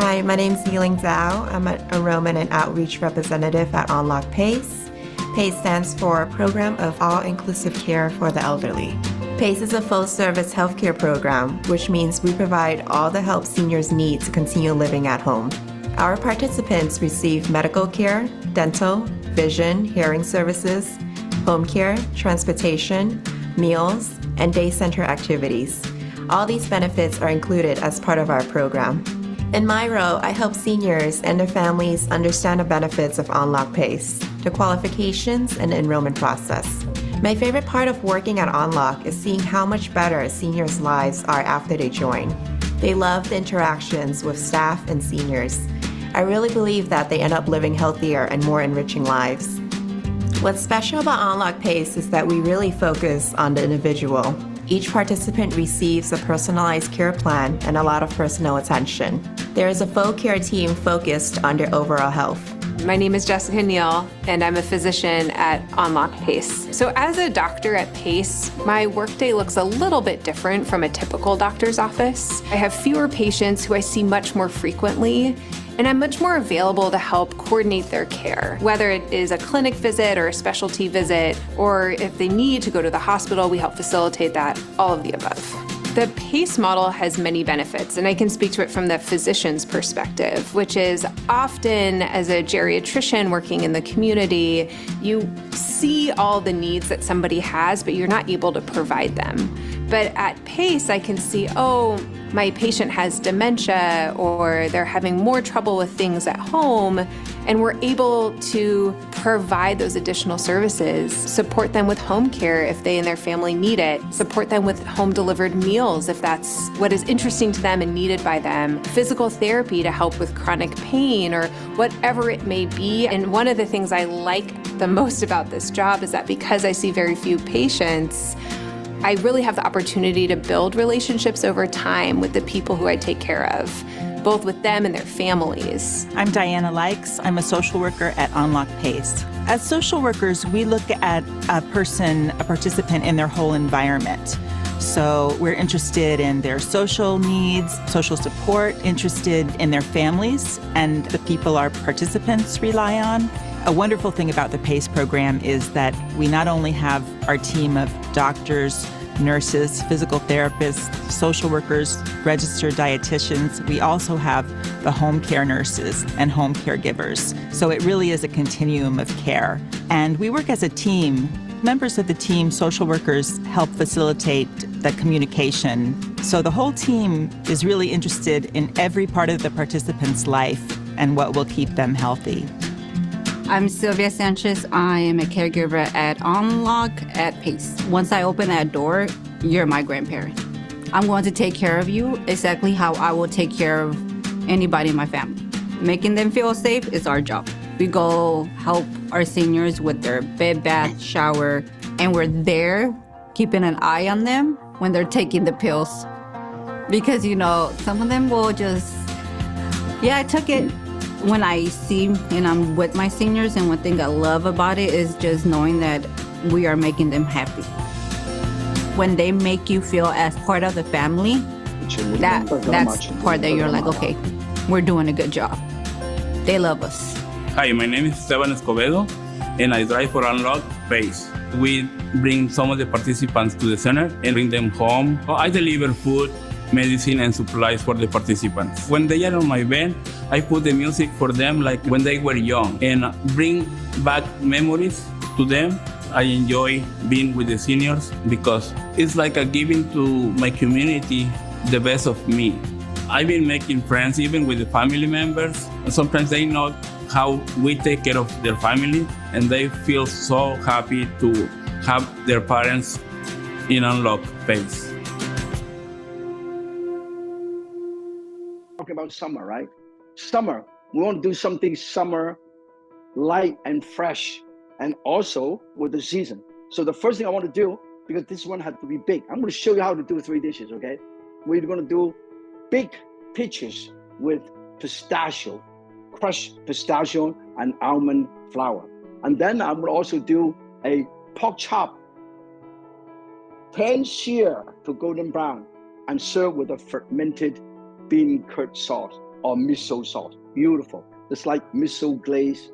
Hi, my name is Yiling Zhao. I'm an Enrollment and Outreach Representative at On Lok PACE. PACE stands for Program of All-Inclusive Care for the Elderly. PACE is a full-service healthcare program, which means we provide all the help seniors need to continue living at home. Our participants receive medical care, dental, vision, hearing services, home care, transportation, meals, and day center activities. All these benefits are included as part of our program. In my role, I help seniors and their families understand the benefits of On Lok PACE, the qualifications, and the enrollment process. My favorite part of working at On Lok is seeing how much better seniors' lives are after they join. They love the interactions with staff and seniors. I really believe that they end up living healthier and more enriching lives. What's special about On Lok PACE is that we really focus on the individual. Each participant receives a personalized care plan and a lot of personal attention. There is a full care team focused on their overall health. My name is Jessica Neal, and I'm a physician at On Lok PACE. So as a doctor at PACE, my workday looks a little bit different from a typical doctor's office. I have fewer patients who I see much more frequently, and I'm much more available to help coordinate their care. Whether it is a clinic visit or a specialty visit, or if they need to go to the hospital, we help facilitate that, all of the above. The PACE model has many benefits, and I can speak to it from the physician's perspective, which is often as a geriatrician working in the community, you see all the needs that somebody has, but you're not able to provide them. But at PACE, I can see, oh, my patient has dementia, or they're having more trouble with things at home, and we're able to provide those additional services, support them with home care if they and their family need it, support them with home-delivered meals if that's what is interesting to them and needed by them, physical therapy to help with chronic pain or whatever it may be. And one of the things I like the most about this job is that because I see very few patients, I really have the opportunity to build relationships over time with the people who I take care of, both with them and their families. I'm Diana Likes. I'm a social worker at On Lok PACE. As social workers, we look at a participant in their whole environment. So we're interested in their social needs, social support, interested in their families and the people our participants rely on. A wonderful thing about the PACE program is that we not only have our team of doctors, nurses, physical therapists, social workers, registered dietitians, we also have the home care nurses and home caregivers. So it really is a continuum of care. And we work as a team. Members of the team, social workers, help facilitate the communication. So the whole team is really interested in every part of the participant's life and what will keep them healthy. I'm Sylvia Sanchez. I am a caregiver at On Lok at PACE. Once I open that door, you're my grandparent. I'm going to take care of you exactly how I will take care of anybody in my family. Making them feel safe is our job. We go help our seniors with their bed, bath, shower, and we're there keeping an eye on them when they're taking the pills. Because, some of them will just, I took it. When I see and I'm with my seniors, and one thing I love about it is just knowing that we are making them happy. When they make you feel as part of the family, that's part that you're like, okay, we're doing a good job. They love us. Hi, my name is Esteban Escobedo, and I drive for On Lok PACE. We bring some of the participants to the center and bring them home. I deliver food, medicine, and supplies for the participants. When they are on my bed, I put the music for them like when they were young and bring back memories to them. I enjoy being with the seniors because it's like a giving to my community the best of me. I've been making friends even with the family members. Sometimes they know how we take care of their family, and they feel so happy to have their parents in On Lok PACE. Talking about summer, right? Summer, we want to do something summer, light and fresh, and also with the season. So the first thing I want to do, because this one had to be big, I'm going to show you how to do 3 dishes, okay? We're going to do big peaches with pistachio, crushed pistachio and almond flour. And then I'm going to also do a pork chop, pan sear to golden brown, and serve with a fermented bean curd sauce. or miso sauce. Beautiful. It's like miso glaze,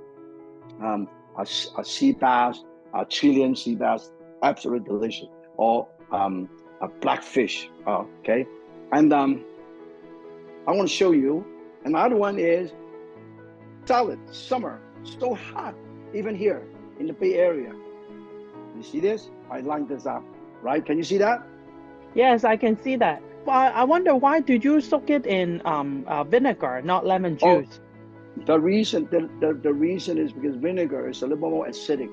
a sea bass, a Chilean sea bass, absolutely delicious. Or a blackfish, okay? And I want to show you. Another one is salad, summer, so hot, even here in the Bay Area. You see this? I lined this up, right? Can you see that? Yes, I can see that. But I wonder, why did you soak it in vinegar, not lemon juice? The reason is because vinegar is a little more acidic,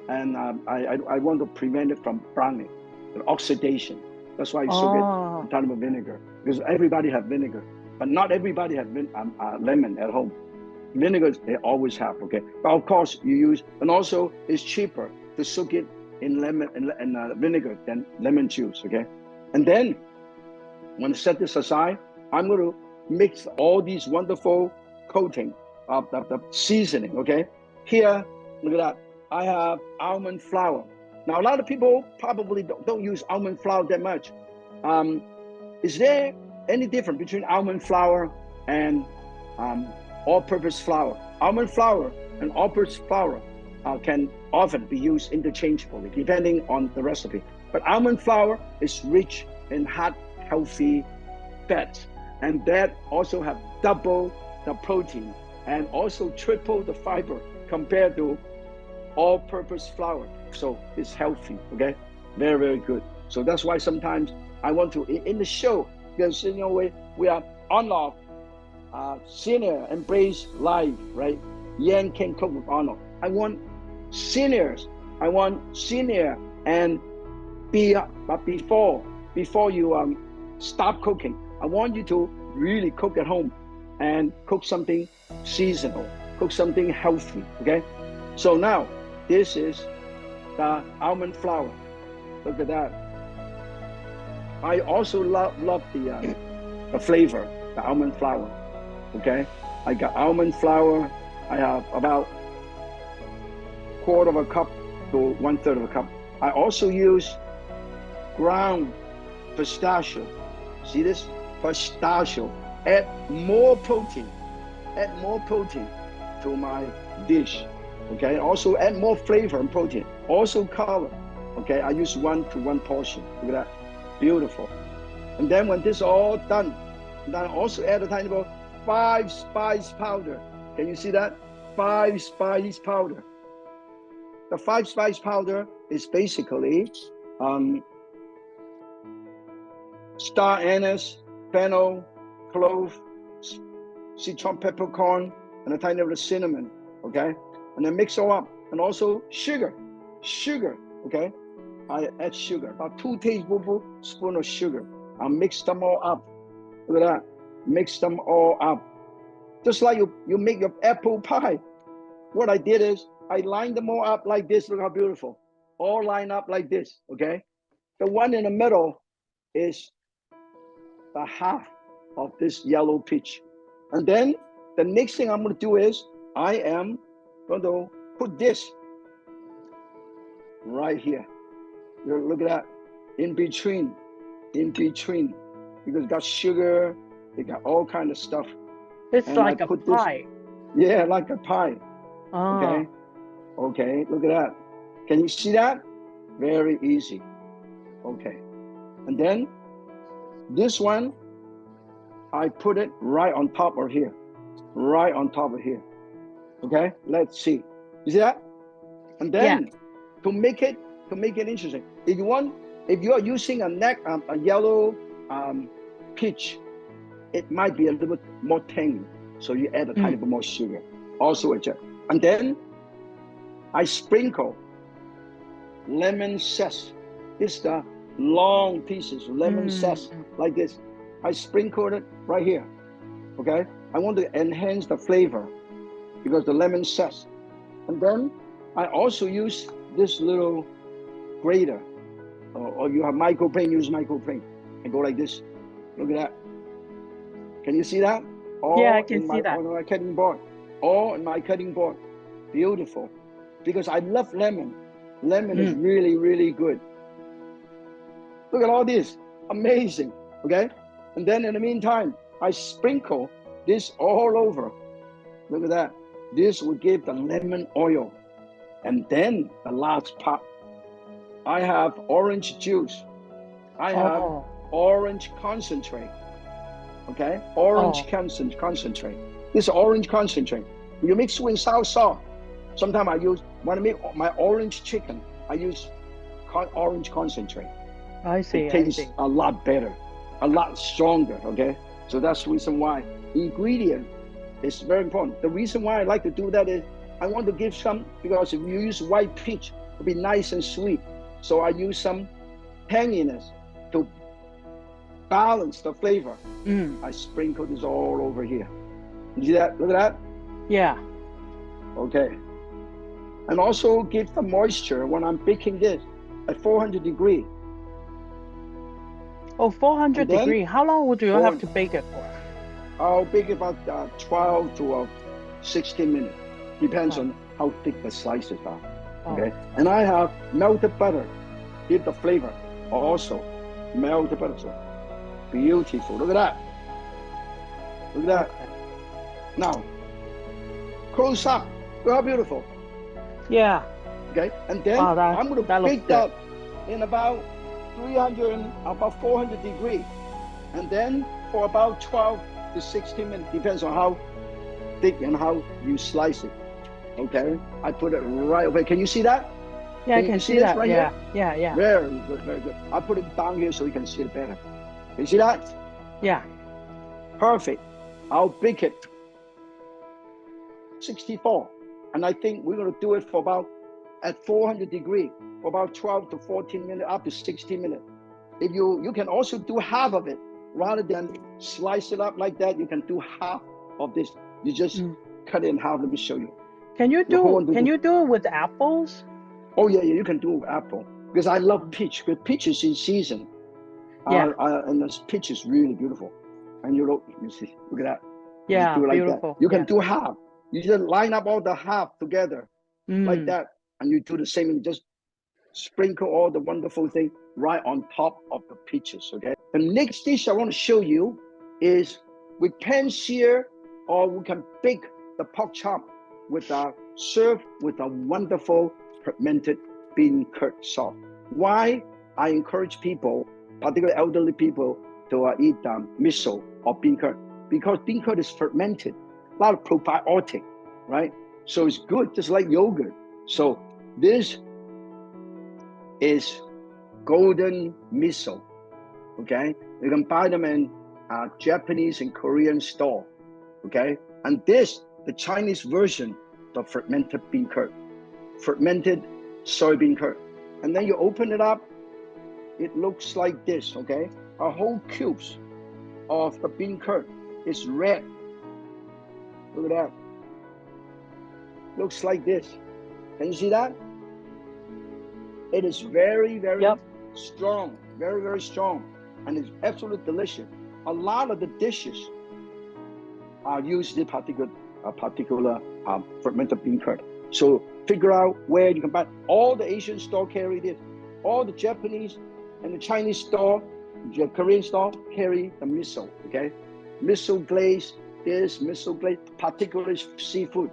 and I want to prevent it from browning, oxidation. That's why I soak it in time of vinegar, because everybody have vinegar, but not everybody have lemon at home. Vinegar they always have, okay? But of course you use, and also it's cheaper to soak it in lemon and vinegar than lemon juice, okay? And then when I set this aside, I'm going to mix all these wonderful coating of the seasoning, okay? Here, look at that. I have almond flour. Now, a lot of people probably don't use almond flour that much. Is there any difference between almond flour and all-purpose flour? Almond flour and all-purpose flour can often be used interchangeably, depending on the recipe. But almond flour is rich in hot, healthy fats, and that also have double the protein and also triple the fiber compared to all-purpose flour. So it's healthy, okay? Very, very good. So that's why sometimes I want to, in the show, because you know we are On Lok, senior embrace life, right? Yan can cook with On Lok. I want seniors and but before you stop cooking, I want you to really cook at home and cook something seasonal, cook something healthy, okay? So now this is the almond flour. Look at that. I also love the flavor, the almond flour, okay? I got almond flour. I have about 1/4 cup to 1/3 cup. I also use ground pistachio. See this? Pistachio. Add more protein to my dish, okay? Also add more flavor and protein. Also color, okay? I use 1 to 1 portion. Look at that, beautiful. And then when this is all done, then I also add a tiny bit of 5 spice powder. Can you see that? 5 spice powder. The 5 spice powder is basically star anise, fennel, clove, citron peppercorn, and a tiny bit of cinnamon, okay? And then mix all up. And also sugar, okay? I add sugar, about 2 tablespoons of sugar. I mix them all up. Look at that, mix them all up. Just like you make your apple pie. What I did is I lined them all up like this. Look how beautiful. All lined up like this, okay? The one in the middle is the half of this yellow peach. And then the next thing I'm going to do is I am going to put this right here. Look at that. In between, because it got sugar, it got all kind of stuff. It's And like I a put this- pie. Yeah, like a pie. Oh. Okay, look at that. Can you see that? Very easy. Okay. And then this one, I put it right on top of here. Right on top of here. Okay, let's see. You see that? And then to make it interesting, if you are using a yellow peach, it might be a little bit more tangy. So you add a tiny bit more sugar. Also adjust. And then I sprinkle lemon zest. This is the long pieces of lemon zest like this. I sprinkle it right here. Okay? I want to enhance the flavor because the lemon zest. And then I also use this little grater. Or you have microplane, use microplane. And go like this. Look at that. Can you see that? Yeah, I can see that. On my cutting board. All in my cutting board. Beautiful. Because I love lemon. Lemon is really, really good. Look at all this. Amazing. Okay? And then in the meantime, I sprinkle this all over. Look at that. This will give the lemon oil. And then the last part, I have orange juice. I have orange concentrate. Okay, orange concentrate. This is orange concentrate. You mix sweet and sour sauce. Sometimes when I make my orange chicken, I use orange concentrate. I see. It tastes a lot better, a lot stronger. Okay, so that's the reason why. Ingredient is very important. The reason why I like to do that is I want to give some, because if you use white peach, it'll be nice and sweet. So I use some tanginess to balance the flavor. I sprinkle this all over here. You see that? Look at that. Yeah. Okay. And also give the moisture when I'm baking this at 400 degrees. Oh, 400 degrees. How long would you have to bake it for? I'll bake about 12 to 16 minutes. Depends on how thick the slices are. Okay. And I have melted butter. Give the flavor. Also, melted butter. So beautiful. Look at that. Look at that. Now, close up. Look how beautiful. Yeah. Okay. And then I'm going to bake that in about 400 degrees. And then for about 12 to 16 minutes. Depends on how thick and how you slice it. Okay. I put it right over. Can you see that? Yeah, I can see that. Right Yeah. here? Yeah. Very good, very good. I put it down here so you can see it better. Can you see that? Yeah. Perfect. I'll bake it 64. And I think we're going to do it for about at 400 degrees for about 12 to 14 minutes, up to 16 minutes. If you can also do half of it rather than slice it up like that. You can do half of this. You just cut it in half. Let me show you. Can you do it with apples? Oh yeah, you can do it with apple because I love peach. Because peach is in season. Yeah. And this peach is really beautiful. And you see, look at that. Yeah, do it like beautiful. That. You can do half. You just line up all the half together like that, and you do the same. And just sprinkle all the wonderful thing right on top of the peaches. Okay. The next dish I want to show you is with pan-sear, or we can bake the pork chop with serve with a wonderful fermented bean curd sauce. Why I encourage people, particularly elderly people, to eat miso or bean curd, because bean curd is fermented, a lot of probiotic, right? So it's good, just like yogurt. So this is golden miso. Okay, you can buy them in Japanese and Korean store. Okay, and this the Chinese version of fermented bean curd, fermented soybean curd, and then you open it up. It looks like this. Okay, a whole cubes of the bean curd is red. Look at that. Looks like this. Can you see that? It is very, very strong, very, very strong, and it's absolutely delicious. A lot of the dishes use this particular fermented bean curd. So figure out where you can buy. All the Asian store carry this. All the Japanese and the Chinese store, the Korean store carry the miso. Okay, miso glaze. This miso glaze, particularly seafood.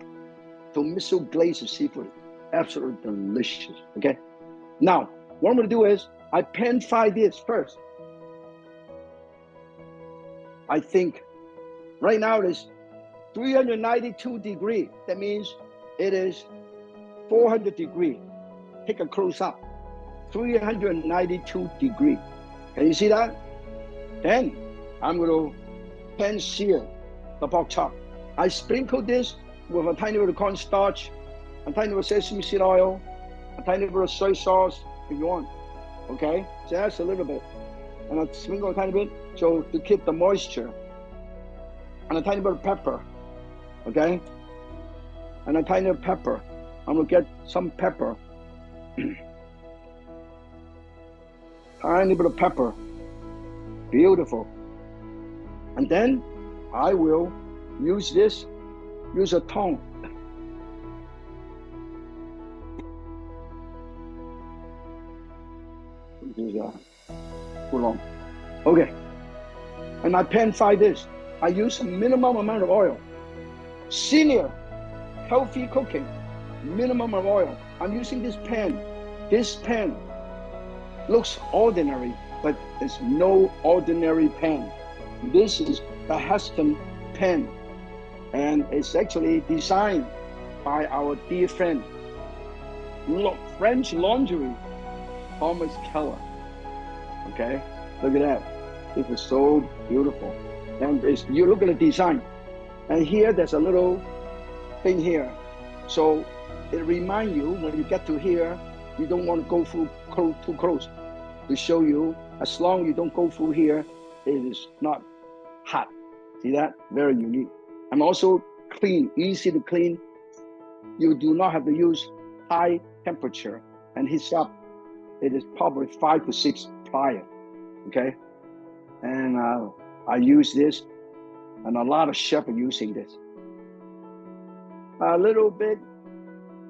So miso glaze of seafood, absolutely delicious. Okay. Now, what I'm going to do is I pan fry this first. I think right now it is 392 degrees. That means it is 400 degrees. Take a close up. 392 degrees. Can you see that? Then I'm going to pan sear the pork chop. I sprinkle this with a tiny bit of cornstarch, a tiny bit of sesame seed oil, a tiny bit of soy sauce if you want. Okay, just a little bit, and I sprinkle a tiny bit so to keep the moisture, and a tiny bit of pepper. Okay, and a tiny bit of pepper. I'm gonna get some pepper, tiny bit of pepper. Beautiful. And then I will use a tongue. Too long. Okay. And I pan fry this I use a minimum amount of oil. Senior, healthy cooking, minimum of oil. I'm using this pan. This pan looks ordinary, but it's no ordinary pan. This is the Heston pan, and it's actually designed by our dear friend, French laundry, Thomas Keller. Okay, look at that. This is so beautiful. And you look at the design, and here there's a little thing here. So it reminds you when you get to here, you don't want to go through too close. To show you, as long as you don't go through here, it is not hot. See that? Very unique. And also clean, easy to clean. You do not have to use high temperature and heat up. It is probably 5 to 6 prior. Okay, and I use this, and a lot of chefs are using this. A little bit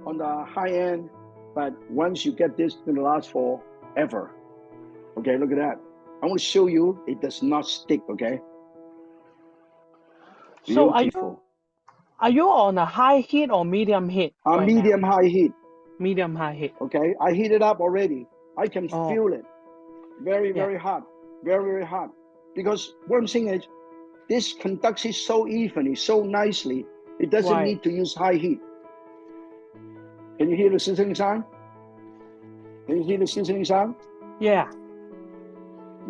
on the high end, but once you get this, it's going to last forever. Okay, look at that. I want to show you it does not stick. Okay. So Beautiful. are you on a high heat or medium heat? Right Medium now? high heat. Medium high heat. Okay, I heat it up already. I can feel it. Very, very hot. Very, very hot. Because what I'm saying is, this conducts it so evenly, so nicely. It doesn't need to use high heat. Can you hear the sizzling sound? Can you hear the sizzling sound? Yeah.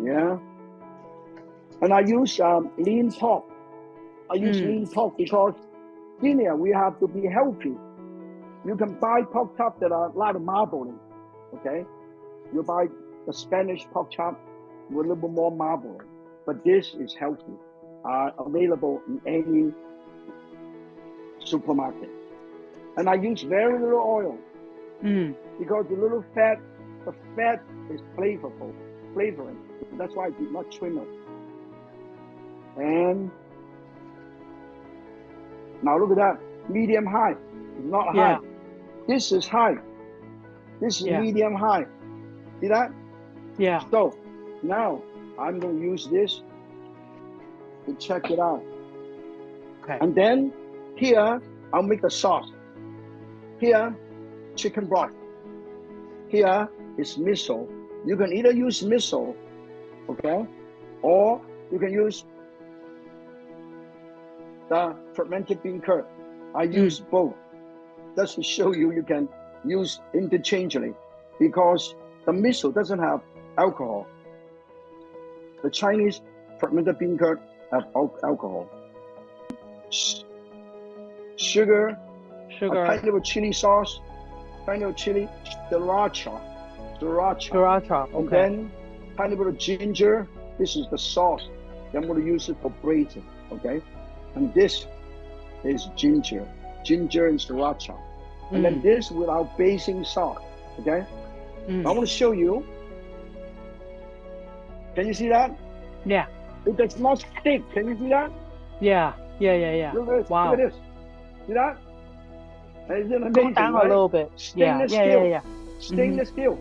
Yeah. And I use lean pork. I use lean pork because here we have to be healthy. You can buy pork chop that are a lot of marbling. Okay. You buy the Spanish pork chop with a little bit more marbling. But this is healthy. Available in any supermarket. And I use very little oil because the fat is flavoring. That's why I did not trim it. And now look at that, medium high, not high. This is high. This is medium high. See that? Yeah. So now I'm going to use this to check it out. Okay. And then here I'll make the sauce. Here, chicken broth. Here is miso. You can either use miso, okay, or you can use the fermented bean curd. I use both. Just to show you, you can use interchangeably because the miso doesn't have alcohol. The Chinese fermented bean curd have alcohol. Sugar, a tiny little chili sauce, tiny little chili, sriracha. Okay. And then tiny little ginger. This is the sauce. I'm going to use it for braising, okay? And this is ginger and sriracha. And then this with our basing sauce, okay? I want to show you. Can you see that? Yeah. It does not stick. Can you see that? Yeah. Look at this. Wow. Look at this. See that? Isn't it amazing, Go down right? a little bit. Stainless steel. Yeah. Stainless steel.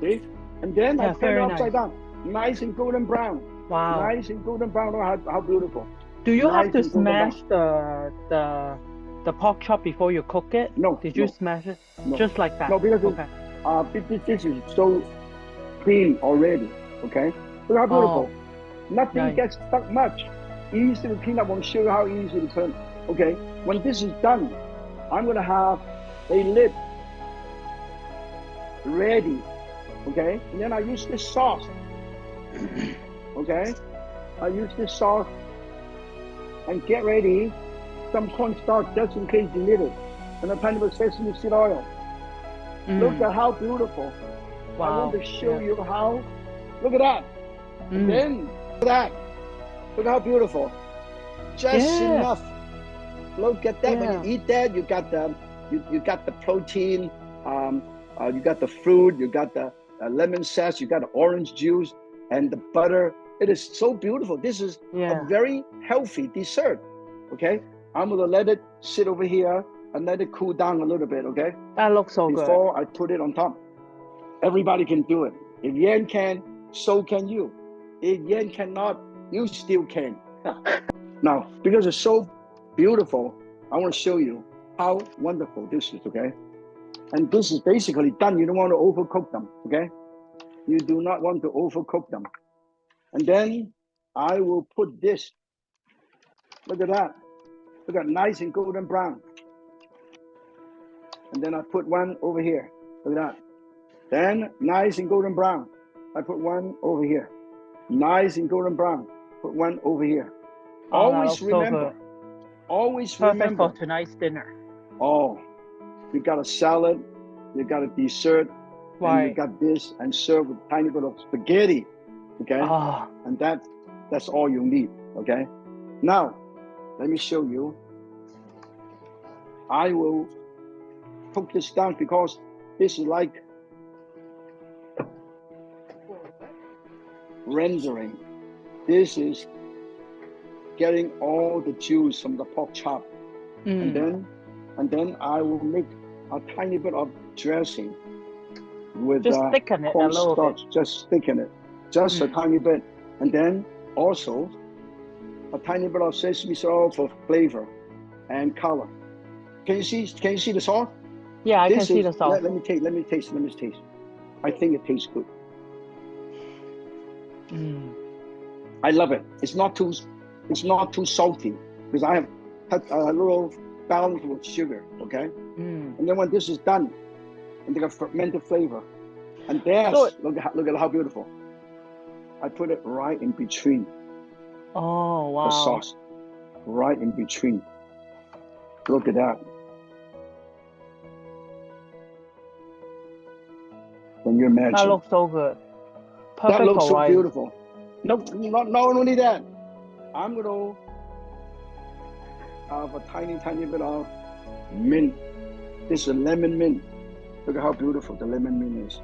See? And then I turn it upside down. Nice and golden brown. Wow. Nice and golden brown. How beautiful. Do you have to and golden smash the pork chop before you cook it? No. Did you smash it? No. Just like that? No, because this is so clean already. Okay? Look how beautiful. Nothing gets stuck much. Easy to clean up. I want to show you how easy to clean. Okay? When this is done, I'm going to have a lid ready. Okay? And then I use this sauce. Okay? I use this sauce and get ready some cornstarch just in case you need it. And a tiny bit of sesame seed oil. Look at how beautiful. Wow. I want to show you how. Look at that. And then look at that. Look how beautiful. Just enough. Look at that. When you eat that, you got the protein. You got the fruit. You got the lemon zest. You got the orange juice and the butter. It is so beautiful. This is a very healthy dessert. Okay, I'm gonna let it sit over here and let it cool down a little bit. Okay. That looks so good. Before I put it on top. Everybody can do it. If Yan can, so can you. If Yan cannot, You still can. Now, because it's so beautiful, I want to show you how wonderful this is, okay? And this is basically done. You don't want to overcook them, okay? You do not want to overcook them. And then I will put this. Look at that. Look at nice and golden brown. And then I put one over here. Look at that. Then nice and golden brown. I put one over here. Nice and golden brown. Put one over here. Oh, that Always looks so remember. good. Always Perfect remember. for tonight's dinner. Oh, you got a salad, you got a dessert, and you Right. got this, and serve with a tiny bit of spaghetti. Okay? Oh, And that's all you need. Okay? Now, let me show you. I will cook this down because this is like rendering. This is getting all the juice from the pork chop. mm. And then I will make a tiny bit of dressing with Just thicken it a little cornstarch. Just thicken it, just a tiny bit, and then also a tiny bit of sesame sauce for flavor and color. Can you see the sauce? Yeah, I can This see is- the sauce. Let me taste. I think it tastes good. Mm. I love it. It's not too salty because I have had a little balance with sugar. Okay. Mm. And then when this is done, and they got fermented flavor, and there's So- look at how beautiful. I put it right in between Oh, wow. the sauce, right in between. Look at that. Can you imagine? That looks so good. That Perfect looks for so rice. beautiful. No, not only that. I'm gonna have a tiny bit of mint. This is lemon mint. Look at how beautiful the lemon mint is.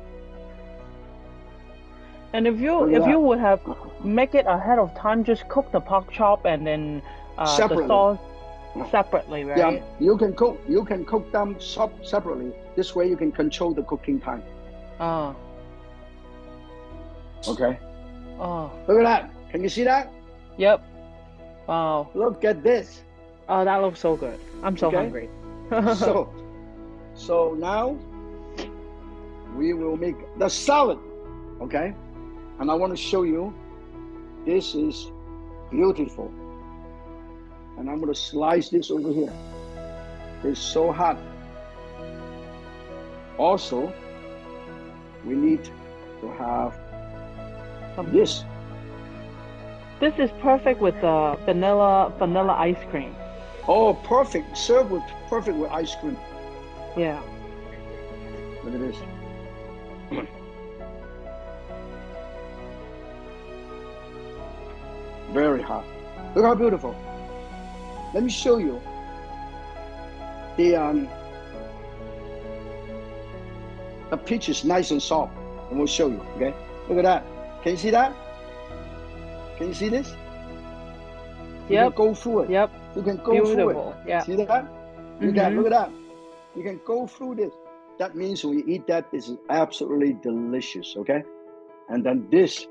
And if Look at you that. would have make it ahead of time, just cook the pork chop and then the Separately. sauce separately, right? Yeah, you can cook them separately. This way you can control the cooking time. Oh, Okay. oh, Look at that. Can you see that? yep. Wow. Look at this. Oh, that looks so good. I'm so Okay. hungry. So now we will make the salad. Okay. And I want to show you. This is beautiful. And I'm going to slice this over here. It's so hot. Also, we need to have this. This is perfect with vanilla ice cream. Oh, perfect. Perfect with ice cream. Yeah. Look at this. Very hot. Look how beautiful. Let me show you the peach is nice and soft, and we'll show you. Okay, look at that. Can you see that? Can you see this? You Yep. can go through it. Yep. You can go through Beautiful. it. Yeah. See that? You can Mhm. look at that. You can go through this. That means when you eat that, this is absolutely delicious. Okay, and then this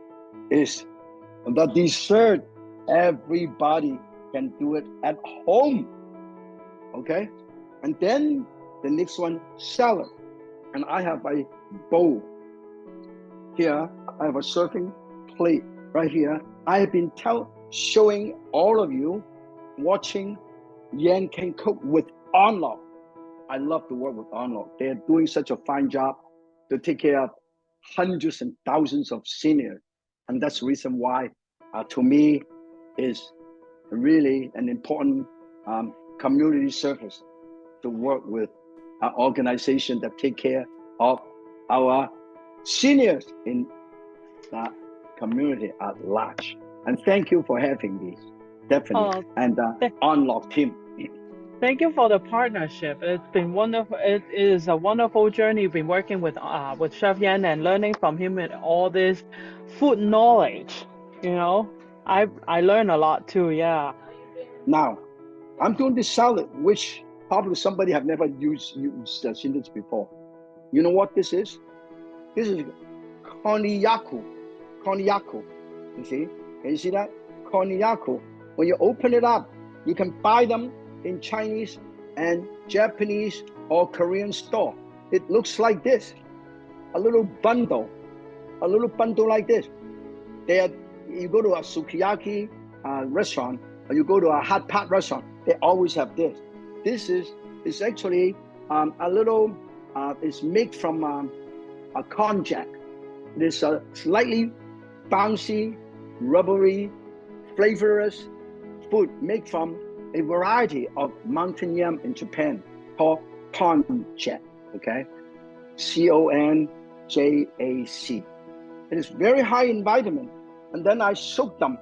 is the dessert. Everybody can do it at home. Okay, and then the next one, salad. And I have a bowl here. I have a serving plate right here. I have been showing all of you, watching Yan can cook with On Lok. I love to work with On Lok. They are doing such a fine job to take care of hundreds and thousands of seniors. And that's the reason why, to me, is really an important community service to work with an organization that take care of our seniors in the community at large. And thank you for having me, definitely. And On Lok team. Thank you for the partnership. It's been wonderful. It is a wonderful journey. You've been working with Chef Yan and learning from him and all this food knowledge. You know, I learned a lot too. Yeah. Now, I'm doing this salad, which probably somebody have never seen this before. You know what this is? This is Konnyaku. Konnyaku. You see? Can you see that? Konnyaku. When you open it up, you can buy them in Chinese and Japanese or Korean store. It looks like this, a little bundle like this. You go to a sukiyaki restaurant, or you go to a hot pot restaurant, they always have this. This is actually a little, it's made from a konjac. It is a slightly bouncy, rubbery, flavorous food made from a variety of mountain yam in Japan called konjac, okay? Konjac. It is very high in vitamin. And then I soak them.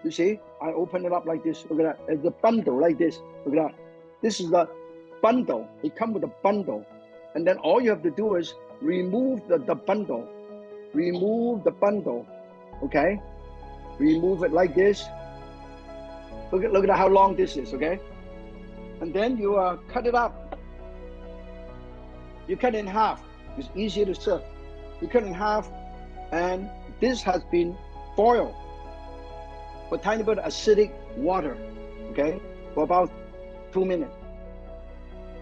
You see, I open it up like this. Look at that. It's a bundle like this. Look at that. This is the bundle. It comes with a bundle. And then all you have to do is remove the bundle. Remove the bundle. Okay? Remove it like this. Look at how long this is, okay? And then you cut it up. You cut it in half. It's easier to serve. You cut it in half, and this has been boiled with tiny bit of acidic water, okay, for about 2 minutes.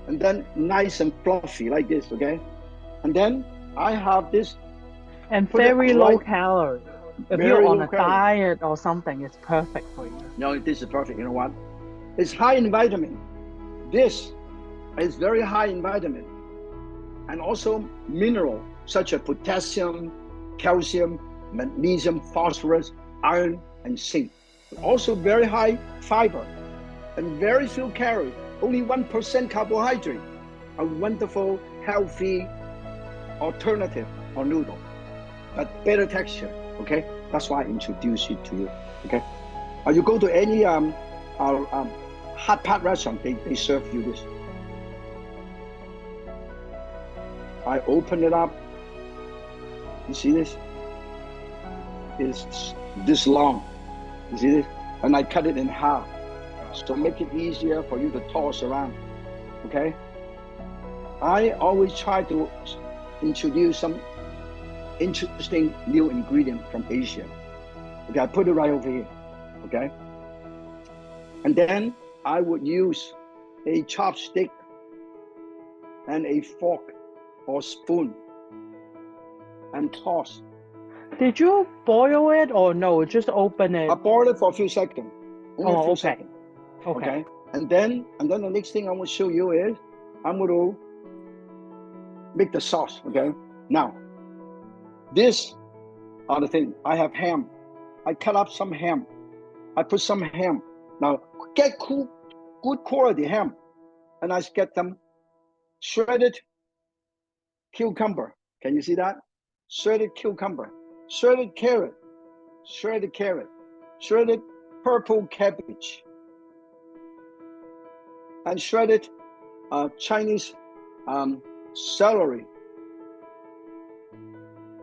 And then nice and fluffy like this, okay? And then I have this. And very low calorie. If you're on a diet or something, it's perfect for you. No, this is perfect. You know what? It's high in vitamin. This is very high in vitamin. And also mineral, such as potassium, calcium, magnesium, phosphorus, iron, and zinc. Also very high fiber and very few calories, only 1% carbohydrate. A wonderful, healthy alternative or noodle, but better texture, okay? That's why I introduce it to you, okay? You go to any hot pot restaurant, they serve you this. I open it up. You see this? It's this long. You see this? And I cut it in half. So make it easier for you to toss around. Okay? I always try to introduce some interesting new ingredient from Asia. Okay, I put it right over here. Okay? And then I would use a chopstick and a fork or spoon and toss. Did you boil it or no? Just open it. I boil it for a few seconds. Only a few okay. seconds. Okay. And then the next thing I will show you is I'm going to make the sauce. Okay. Now, this are the thing. I have ham. I cut up some ham. I put some ham. Now get good quality ham, and I get them shredded cucumber. Can you see that? Shredded cucumber, shredded carrot, shredded purple cabbage, and shredded Chinese celery.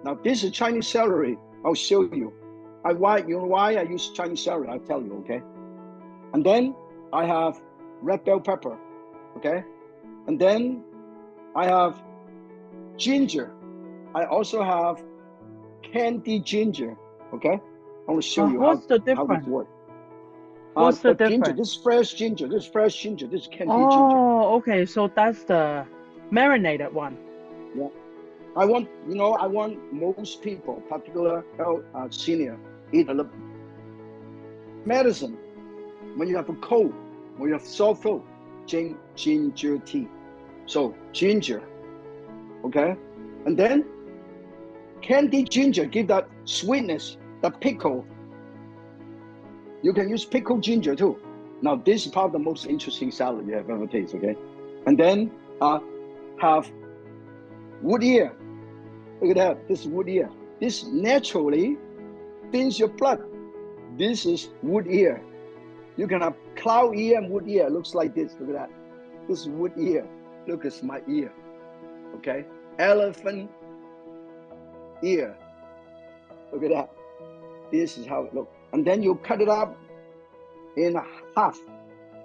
Now this is Chinese celery. I'll show you. You know why I use Chinese celery? I'll tell you, okay? And then I have red bell pepper, okay? And then I have ginger. I also have candied ginger, okay? I want to show you how it works. What's the difference? Ginger, this is fresh ginger, this is candied ginger. Oh, okay, so that's the marinated one. Yeah. I want most people, particularly senior, eat a little medicine. When you have a cold, when you have sore throat, drink ginger tea. So ginger, okay? And then candied ginger give that sweetness, that pickle. You can use pickled ginger too. Now this is probably the most interesting salad you have ever tasted, okay? And then have wood ear. Look at that, this is wood ear. This naturally thins your blood. This is wood ear. You can have cloud ear and wood ear. It looks like this, look at that. This is wood ear. Look, it's my ear, okay? Elephant ear. Look at that. This is how it looks. And then you cut it up in half.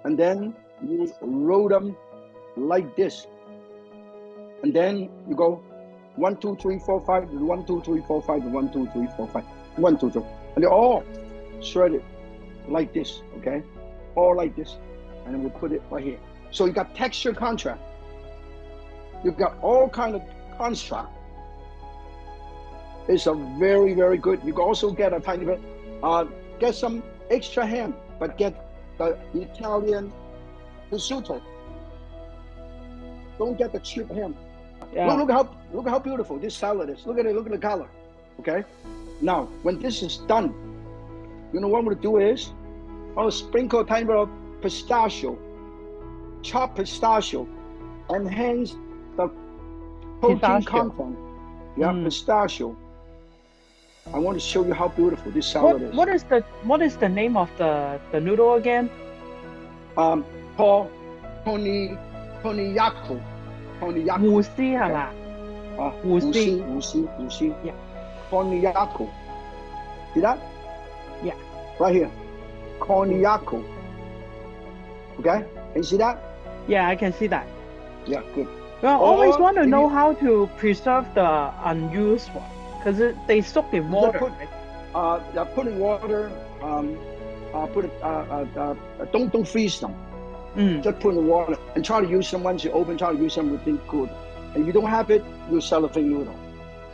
And then you roll them like this. And then you go 1, 2, 3, 4, 5, 1, 2, 3, 4, 5, 1, 2, 3, 4, 5, 1, 2, 3. And they're all shredded like this, okay? Or like this. And then we'll put it right here. So you got texture contrast. You've got all kind of construct. It's a very, very good. You can also get a tiny bit, get some extra ham, but get the Italian prosciutto. Don't get the cheap ham. Yeah. Look how beautiful this salad is. Look at it, look at the color. Okay? Now, when this is done, you know what I'm gonna do is, I'm gonna sprinkle a tiny bit of pistachio, chopped pistachio, enhance the protein Pistachio. content. Yeah, pistachio. I want to show you how beautiful this salad is. What is the name of the noodle again? Called Konnyaku. 胡絲係嘛？胡絲。Yeah. Konnyaku. See that? Yeah. Right here. Konnyaku. Okay? Can you see that? Yeah, I can see that. Yeah, good. Well, I always Or want to if know you- how to preserve the unused one because they soak in water. put- Put in water. Don't freeze them. Just put in water and try to use them once you open. Try to use them within good. And if you don't have it, use cellophane noodle.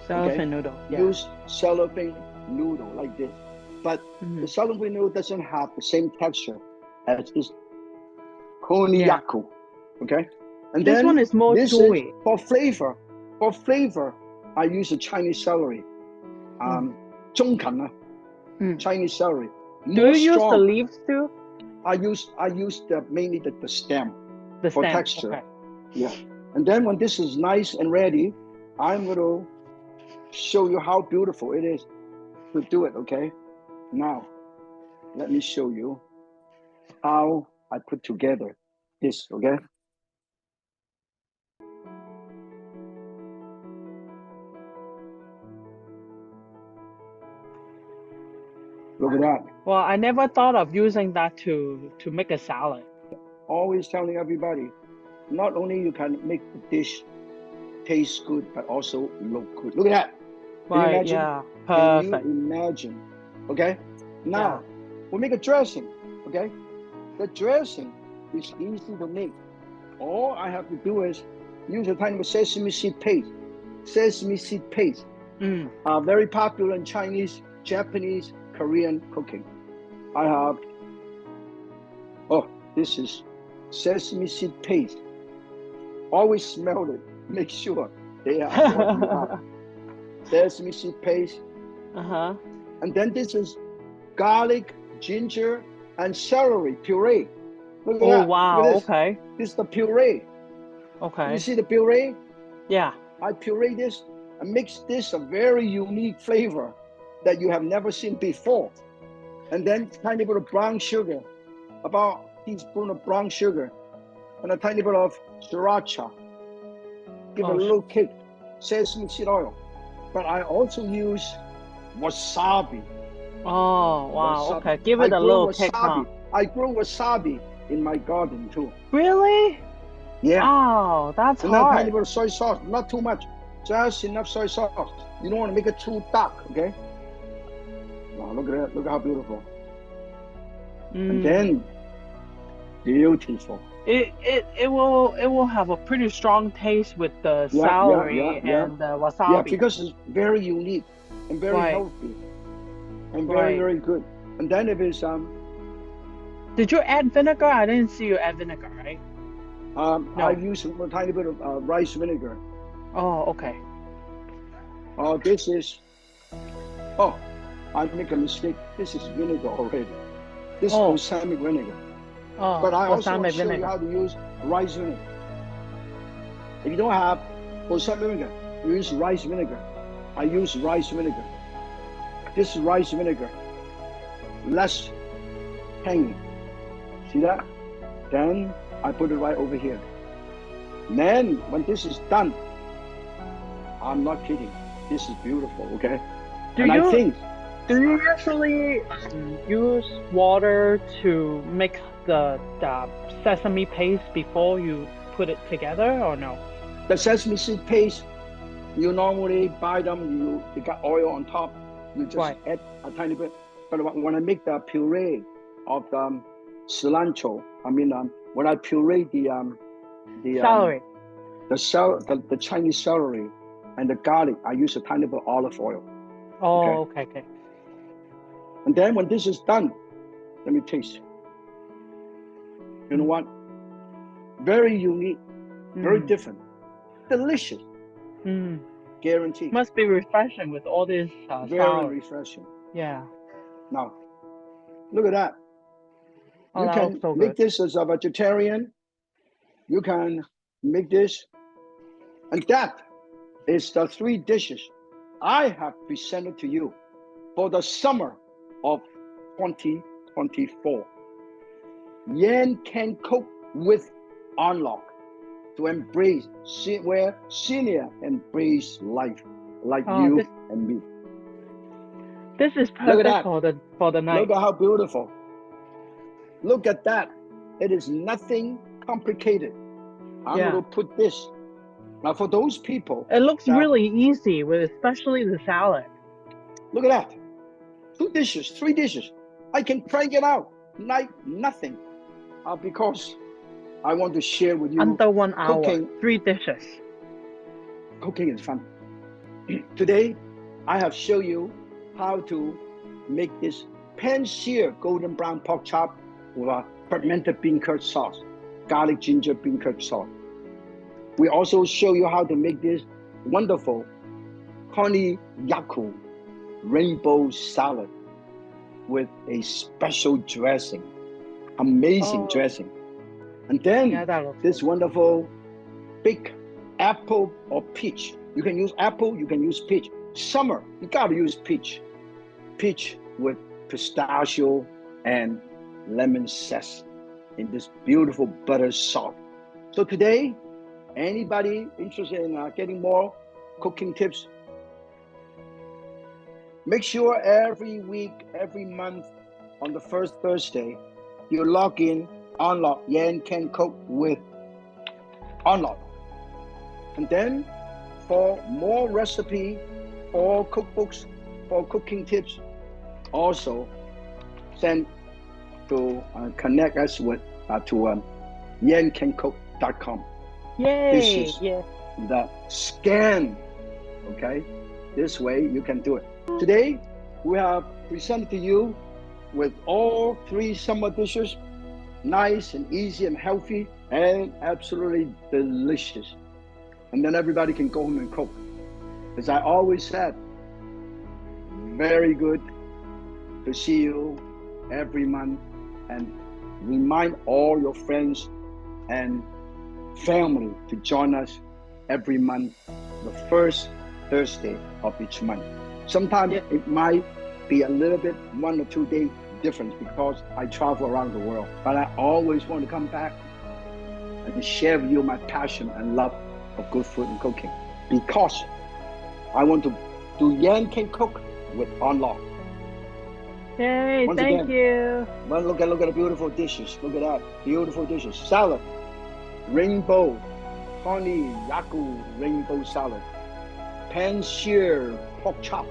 Cellophane noodle. Yeah. Use cellophane noodle like this. But the cellophane noodle doesn't have the same texture as this Konnyaku. Okay? And This then one is more this chewy. is for flavor. For flavor, I use a Chinese celery. 中芹啊, Chinese celery. Do More you use the strong. leaves too? I use mainly the stem The for stem. texture. Okay. Yeah. And then when this is nice and ready, I'm going to show you how beautiful it is to do it, okay? Now, let me show you how I put together this, okay? Look at that. Well, I never thought of using that to make a salad. Always telling everybody, not only you can make the dish taste good, but also look good. Look at that. Can you Right, imagine? yeah. Can you Perfect. imagine? Okay? Now, we make a dressing, okay? The dressing is easy to make. All I have to do is use a tiny bit of sesame seed paste. Sesame seed paste are very popular in Chinese, Japanese, Korean cooking. I have, this is sesame seed paste. Always smell it. Make sure they are what you have. Sesame seed paste. Uh-huh. And then this is garlic, ginger, and celery puree. Look at Oh, that. wow. Look at this. Okay. This is the puree. Okay. You see the puree? Yeah. I puree this and mix this a very unique flavor that you have never seen before. And then tiny bit of brown sugar, about a teaspoon of brown sugar, and a tiny bit of sriracha. Give it a little kick. Sesame seed oil. But I also use wasabi. Oh, wow. Wasabi. Okay. Give I it a grow little wasabi. kick, huh? I grow wasabi in my garden too. Really? Yeah. Oh, that's And then a tiny hard. bit of soy sauce, not too much, just enough soy sauce. You don't want to make it too dark, okay? Wow, look at that, look how beautiful. And then, beautiful. It will have a pretty strong taste with the celery and the wasabi. Yeah, because it's very unique and very Right. healthy and very, Right. very good. And then if it's, Did you add vinegar? I didn't see you add vinegar, right? No. I use a tiny bit of rice vinegar. Oh, okay. This is, I make a mistake. This is vinegar already. This is balsamic vinegar. Oh, But I also want balsamic to show you vinegar. how to use rice vinegar. If you don't have balsamic vinegar, you use rice vinegar. I use rice vinegar. This is rice vinegar. Less tangy. See that? Then I put it right over here. Then when this is done, I'm not kidding. This is beautiful, okay? Do and you I think do you usually use water to make the sesame paste before you put it together, or no? the sesame seed paste, you normally buy them, you got oil on top, you just Right. add a tiny bit. But when I make the puree, of cilantro. When I puree Celery. the Chinese celery and the garlic, I use a tiny bit of olive oil. Oh, okay. And then when this is done, let me taste. You know what? Very unique, very different, delicious. Guaranteed. Must be refreshing with all this Very sour. refreshing. Yeah. Now, look at that. Oh, You that can looks so make good. this as a vegetarian. You can make this. And that is the 3 dishes I have presented to you for the summer of 2024. Yan can cook with On Lok to embrace where senior embrace life like you and me. This is Look perfect at that. for the night. Look at how beautiful. Look at that. It is nothing complicated. I'm going to put this. Now for those people. It looks really easy, with especially the salad. Look at that. 2 dishes, 3 dishes. I can crank it out like nothing. Because I want to share with you. Under 1 hour, cooking. 3 dishes. Cooking is fun. Today, I have shown you how to make this pan-seared golden brown pork chop with a fermented bean curd sauce, garlic ginger bean curd sauce. We also show you how to make this wonderful Konnyaku rainbow salad with a special dressing, amazing dressing. And then this wonderful big apple or peach. You can use apple, you can use peach. Summer, you gotta use peach. Peach with pistachio and lemon zest in this beautiful butter sauce. So today, anybody interested in getting more cooking tips, make sure every week, every month, on the first Thursday, you log in On Lok. Yan can cook with On Lok. And then for more recipe, for cookbooks, for cooking tips, also send to connect us with to yancancook.com. Yay! This is the scan. Okay, this way you can do it. Today we have presented to you with all 3 summer dishes, nice and easy and healthy and absolutely delicious. And then everybody can go home and cook. As I always said, very good to see you every month, and remind all your friends and family to join us every month, the first Thursday of each month. Sometimes it might be a little bit 1 or 2 day difference because I travel around the world, but I always want to come back and share with you my passion and love of good food and cooking, because I want to do Yan can cook with On Lok. Yay! Once Thank again, you. well, look at the beautiful dishes. Look at that, beautiful dishes. Salad, rainbow, Konnyaku rainbow salad, pan-seared pork chop,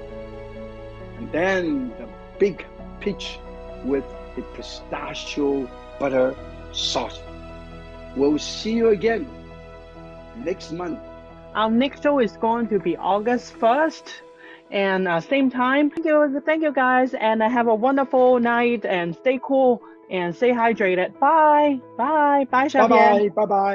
and then the big peach with the pistachio butter sauce. We'll see you again next month. Our next show is going to be August 1st, and same time. Thank you guys, and have a wonderful night, and stay cool and stay hydrated. Bye, Chef Yan. Bye bye.